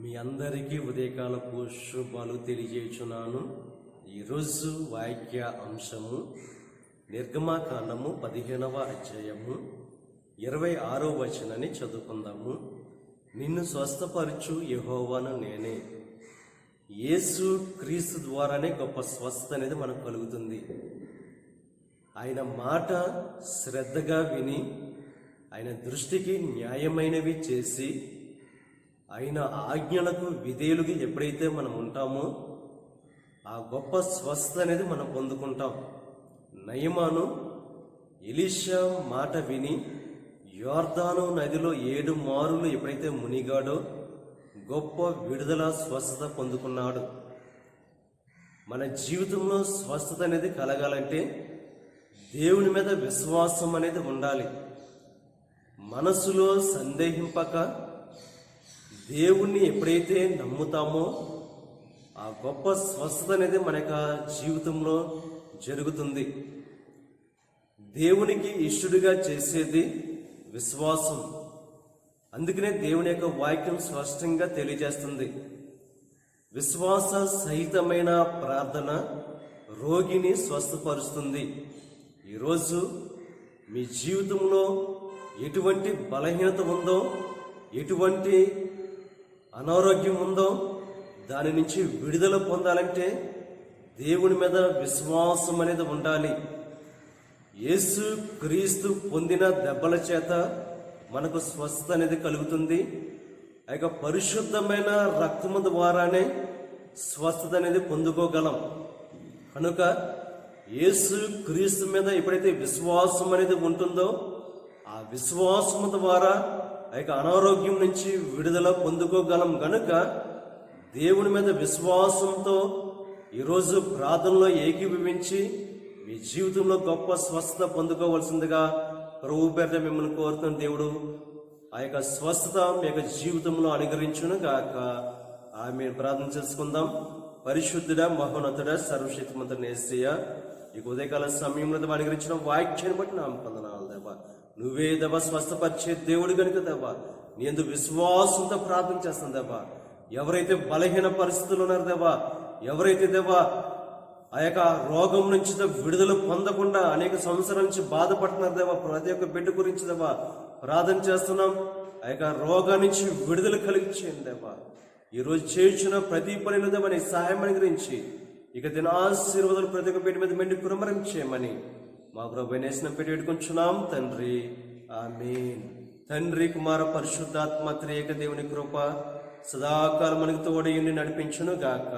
మీ అందరికీ ఉదయకాలపు శుభాలు తెలియజేయుచున్నాను. ఈరోజు వాక్య అంశము నిర్గమాకాండము 15వ అధ్యాయము 26వ వచనాన్ని చదువుకుందాము. నిన్ను స్వస్థపరచు యెహోవాను నేనే. యేసు క్రీస్తు ద్వారానే గొప్ప స్వస్థత అనేది మనకు కలుగుతుంది. ఆయన మాట శ్రద్ధగా విని ఆయన దృష్టికి న్యాయమైనవి చేసి ఆయన ఆజ్ఞలకు విధేయులుగా ఎప్పుడైతే మనం ఉంటామో ఆ గొప్ప స్వస్థత అనేది మనం పొందుకుంటాం. నయమాను ఎలీషా మాట విని యోర్దాను నదిలో 7 మారులు ఎప్పుడైతే మునిగాడో గొప్ప విడుదల స్వస్థత పొందుకున్నాడు. మన జీవితంలో స్వస్థత అనేది కలగాలంటే దేవుని మీద విశ్వాసం అనేది ఉండాలి. మనసులో సందేహింపక దేవుణ్ణి ఎప్పుడైతే నమ్ముతామో ఆ గొప్ప స్వస్థత అనేది మన యొక్క జీవితంలో జరుగుతుంది. దేవునికి ఇష్టడుగా చేసేది విశ్వాసం. అందుకనే దేవుని యొక్క వాక్యం స్పష్టంగా తెలియజేస్తుంది. విశ్వాస సహితమైన ప్రార్థన రోగిని స్వస్థపరుస్తుంది. ఈరోజు మీ జీవితంలో ఎటువంటి బలహీనత ఉందో, ఎటువంటి అనారోగ్యం ఉందో దాని నుంచి విడుదల పొందాలంటే దేవుని మీద విశ్వాసం అనేది ఉండాలి. యేసు క్రీస్తు పొందిన దెబ్బల చేత మనకు స్వస్థత అనేది కలుగుతుంది. ఆ యొక్క పరిశుద్ధమైన రక్తము ద్వారానే స్వస్థత అనేది పొందుకోగలం. కనుక యేసు క్రీస్తు మీద ఎప్పుడైతే విశ్వాసం అనేది ఉంటుందో ఆ విశ్వాసము ద్వారా ఆ యొక్క అనారోగ్యం నుంచి విడుదల పొందుకోగలం. కనుక దేవుని మీద విశ్వాసంతో ఈరోజు ప్రార్థనలో ఏకీభవించి మీ జీవితంలో గొప్ప స్వస్థత పొందుకోవలసిందిగా ప్రభు పేరిట మిమ్మల్ని కోరుతున్న దేవుడు ఆ యొక్క స్వస్థత మీ యొక్క జీవితంలో అనుగ్రహించును గాక. ఆమె ప్రార్థన చేసుకుందాం. పరిశుద్ధుడ, మహోన్నతుడ, సర్వశక్తిమంతుడ యేసయ్య, ఈ ఉదయకాల సమయంలో అనుగ్రహించిన వాక్యాన్ని బట్టి నా వందనాలు దేవా. నువ్వే దేవా స్వస్థపరిచే దేవుడు కనుక దేవా నీ యందు విశ్వాసంతో ప్రార్థన చేస్తాను దేవా. ఎవరైతే బలహీన పరిస్థితులు ఉన్నారు దేవా, ఎవరైతే దేవా ఆ యొక్క రోగం నుంచి విడుదల పొందకుండా అనేక సంవత్సరాల నుంచి బాధపడుతున్నారు దేవా, ప్రతి ఒక్క బిడ్డ గురించి దేవా ప్రార్థన చేస్తున్నాం. ఆ యొక్క రోగం నుంచి విడుదల కలిగించేయండి దేవా. ఈరోజు చేయించిన ప్రతి పనిలో దేవా నీ సహాయం అనుగ్రహించి ఇక దినాశీర్వాదాలు ప్రతి ఒక్క బిడ్డ మీద మెండి కురమరించేయమని మా ప్రభు నేసిన పెట్టి పెట్టుకుంటున్నాం తండ్రి. ఆమేన్. తండ్రి, కుమార, పరిశుద్ధాత్మ త్రియేక దేవుని కృప సదాకాలం మనకు తోడయుండి నడిపించును గాక.